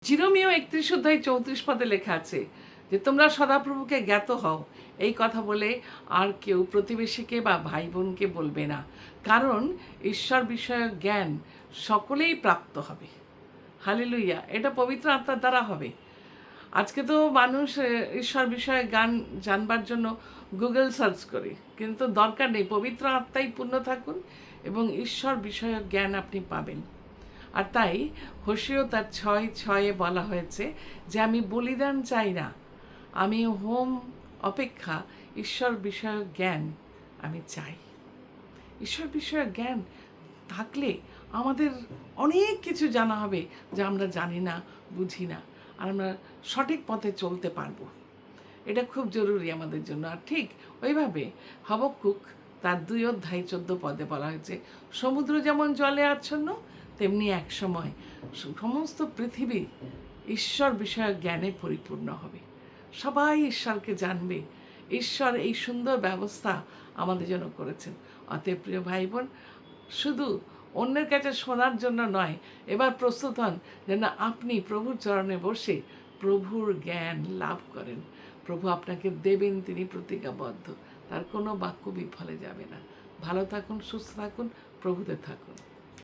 জিরোমীয় 31 অধ্যায় 34 পদে লেখা আছে যে তোমরা সদাপ্রভুকে জ্ঞাত হও, এই কথা বলে আর কেউ প্রতিবেশীকে বা ভাই বোনকে বলবে না, কারণ ঈশ্বর বিষয়ক জ্ঞান সকলেই প্রাপ্ত হবে। হালেলুইয়া! এটা পবিত্র আত্মার দ্বারা হবে। আজকে তো মানুষ ঈশ্বর বিষয়ে গান জানবার জন্য গুগল সার্চ করে, কিন্তু দরকার নেই। পবিত্র আত্মাই পূর্ণ থাকুন এবং ঈশ্বর বিষয়ক জ্ঞান আপনি পাবেন। আর তাই হোসেয় তার 6:6 বলা হয়েছে যে আমি বলিদান চাই না, আমি হোম অপেক্ষা ঈশ্বর বিষয়ক জ্ঞান আমি চাই। ঈশ্বর বিষয়ক জ্ঞান থাকলে আমাদের অনেক কিছু জানা হবে যা আমরা জানি না, বুঝি না, আর আমরা সঠিক পথে চলতে পারবো। এটা খুব জরুরি আমাদের জন্য। আর ঠিক ওইভাবে হাবাক্কুক তার 2:14 পদে বলা হয়েছে, সমুদ্র যেমন জলে আচ্ছন্ন, তেমনি এক সময় সমস্ত পৃথিবী ঈশ্বর বিষয়ক জ্ঞানে পরিপূর্ণ হবে। সবাই ঈশ্বরকে জানবে। ঈশ্বর এই সুন্দর ব্যবস্থা আমাদের জন্য করেছেন। অতএব প্রিয় ভাই বোন, শুধু অন্যের কাছে শোনার জন্য নয়, এবার প্রস্তুত হন যেন আপনি প্রভুর চরণে বসে প্রভুর জ্ঞান লাভ করেন। প্রভু আপনাকে দেবেন, তিনি প্রতিজ্ঞাবদ্ধ। তার কোনো বাক্য বিফলে যাবে না। ভালো থাকুন, সুস্থ থাকুন, প্রভুতে থাকুন।